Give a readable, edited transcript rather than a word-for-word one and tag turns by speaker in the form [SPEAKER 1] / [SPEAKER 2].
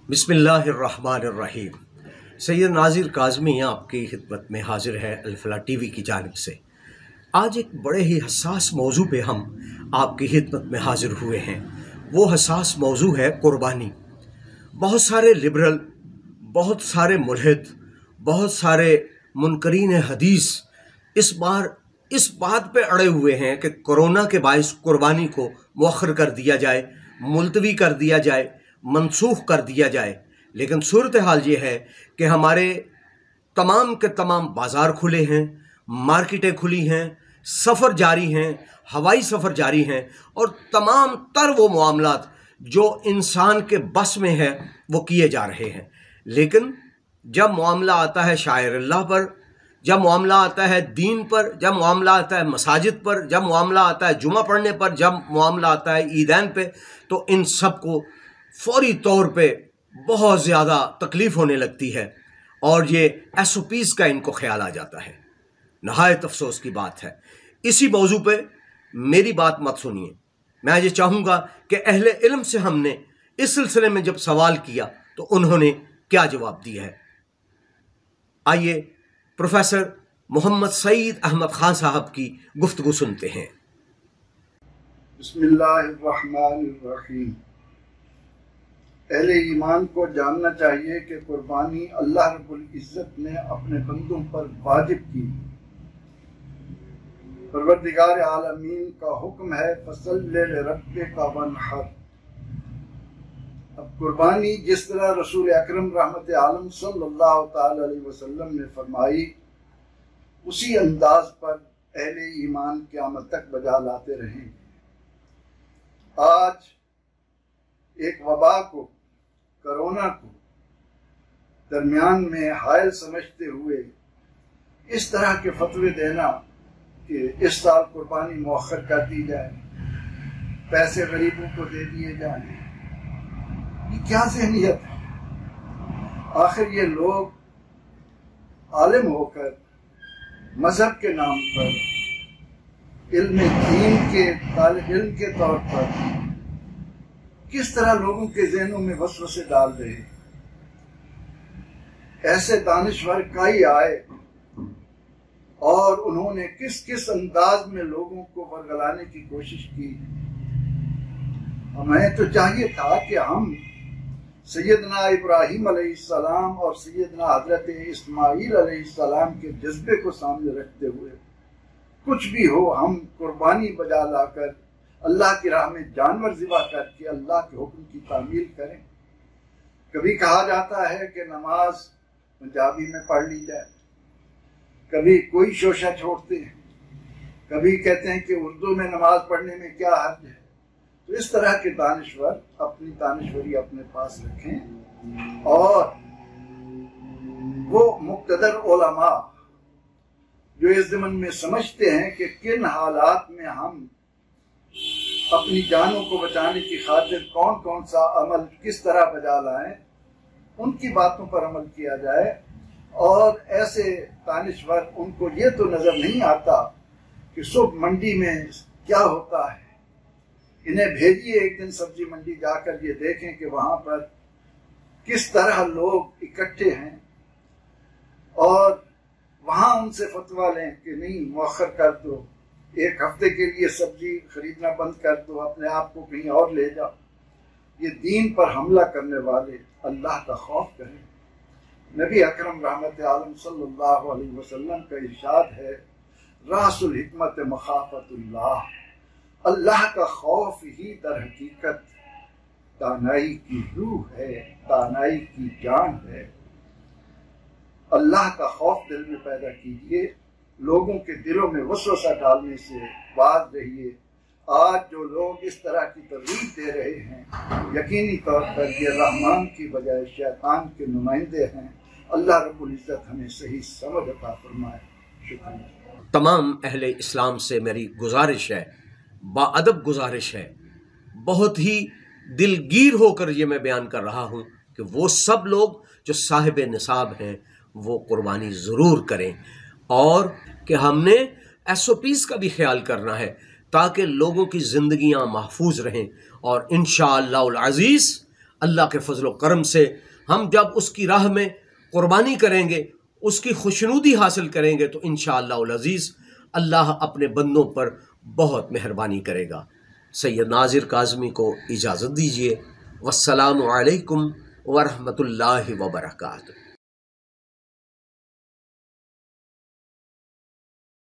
[SPEAKER 1] बिस्मिल्लाहिर्रहमानिर्रहीम। सैयद नाज़िर काज़मी आपकी खिदमत में हाजिर है अल-फलाह टीवी की जानिब से। आज एक बड़े ही हसास मौजू पे हम आपकी खिदमत में हाजिर हुए हैं। वो हसास मौजू है कुर्बानी। बहुत सारे लिबरल, बहुत सारे मुल्हिद, बहुत सारे मुनकरीन हदीस इस बार इस बात पे अड़े हुए हैं कि कोरोना के बाइस कुर्बानी को मुअख्खर कर दिया जाए, मुलतवी कर दिया जाए, मनसूख कर दिया जाए। लेकिन सूरत हाल ये है कि हमारे तमाम के तमाम बाज़ार खुले हैं, मार्केटें खुली हैं, सफ़र जारी हैं, हवाई सफ़र जारी हैं और तमाम तर वो मामलात जो इंसान के बस में है वो किए जा रहे हैं। लेकिन जब मामला आता है शायर अल्लाह पर, जब मामला आता है दीन पर, जब मामला आता है मसाजिद पर, जब मामला आता है जुमा पढ़ने पर, जब मामला आता है ईदैन पे, तो इन सब को फौरी तौर पे बहुत ज़्यादा तकलीफ़ होने लगती है और ये SOPs का इनको ख्याल आ जाता है। नहायत अफसोस की बात है। इसी मौजू पे मेरी बात मत सुनिए। मैं ये चाहूँगा कि अहले इल्म से हमने इस सिलसिले में जब सवाल किया तो उन्होंने क्या जवाब दिया है। आइए प्रोफेसर मोहम्मद सईद अहमद खान साहब की गुफ्तगू सुनते हैं।
[SPEAKER 2] बिस्मिल्लाहिर्रहमानिर्रहीम। अहले ईमान को जानना चाहिए कि कुर्बानी अल्लाह रब्बुल इज़्ज़त ने अपने बंदों पर वाजिब की। परवरदिगार आलमीन का हुक्म है फसल्लि लिरब्बिका वन्हर। अब कुर्बानी जिस तरह रसूल अकरम रहमत आलम सल्लल्लाहु ताला अलैहि वसल्लम ने फरमाई, उसी अंदाज पर अहले ईमान क़यामत तक बजा लाते रहेंगे। आज एक वबा को, कोरोना को दरमियान में हायल समझते हुए इस तरह के फतवे देना कि इस साल कुर्बानी मुअख्खर कर दी जाए, पैसे गरीबों को दे दिए जाए, ये क्या ज़हनियत है? आखिर ये लोग आलिम होकर मजहब के नाम पर इल्म दीन के तालिब इल्म के तौर पर किस तरह लोगों के ज़हनों में वसवसे डाल रहे हैं। ऐसे दानिश्वर काई आए और उन्होंने किस किस अंदाज में लोगों को वरगलाने की कोशिश की। हमें तो चाहिए था कि हम सैयदना इब्राहीम अलैहिस्सलाम और सैयदना हजरत इस्माईल अलैहिस्सलाम के जज्बे को सामने रखते हुए कुछ भी हो हम कुर्बानी बजा लाकर अल्लाह की राह में जानवर ज़िबा करके अल्लाह के हुक्म की तामील करें। कभी कहा जाता है कि नमाज पंजाबी में पढ़ ली जाए, कभी कोई शोशा छोड़ते हैं, कभी कहते हैं कि उर्दू में नमाज पढ़ने में क्या हर्ज है। तो इस तरह के दानिश्वर अपनी दानिश्वरी अपने पास रखें और वो मुक्तदर उलमा जो इस ज़मन में समझते हैं कि किन हालात में हम अपनी जानों को बचाने की खातिर कौन कौन सा अमल किस तरह बजा लाएं, उनकी बातों पर अमल किया जाए। और ऐसे दानिश्वर, उनको ये तो नजर नहीं आता कि सुबह मंडी में क्या होता है। इन्हें भेजिए एक दिन सब्जी मंडी जाकर ये देखें कि वहां पर किस तरह लोग इकट्ठे हैं और वहां उनसे फतवा लें कि नहीं मुअख्खर कर दो, एक हफ्ते के लिए सब्जी खरीदना बंद कर दो, अपने आप को कहीं और ले जाओ। ये दीन पर हमला करने वाले अल्लाह का खौफ करें। नबी अकरम रहमत आलम सल्लल्लाहु अलैहि वसल्लम का इरशाद है, रासुल हिकमत मखाफतुल्लाह, अल्लाह का खौफ ही दर हकीकत दानाई की रूह है, दानाई की जान है। अल्लाह का खौफ दिल में पैदा कीजिए, लोगों के दिलों में वसवसा डालने से बाज रहिए। आज जो लोग इस तरह की तरगीब दे रहे हैं, यकीनी तौर पर ये रहमान की बजाय शैतान के नुमाइंदे हैं। अल्लाह रब्बुल इज़्ज़त हमें सही समझ अता फरमाए। शुक्रिया।
[SPEAKER 1] तमाम अहले इस्लाम से मेरी गुजारिश है, बाअदब गुजारिश है, बहुत ही दिलगीर होकर ये मैं बयान कर रहा हूँ कि वो सब लोग जो साहिब निसाब हैं वो कुर्बानी ज़रूर करें और कि हमने SOPs का भी ख्याल करना है ताकि लोगों की ज़िंदगियाँ महफूज रहें और इंशाअल्लाह अज़ीज़ اللہ کے فضل و کرم سے ہم جب اس کی راہ میں قربانی کریں گے، اس کی خوشنودی حاصل کریں گے، تو انشاءاللہ العزیز اللہ اپنے بندوں پر بہت مہربانی کرے گا۔ سید ناظر کاظمی کو اجازت دیجیے۔ والسلام علیکم ورحمۃ اللہ وبرکاتہ۔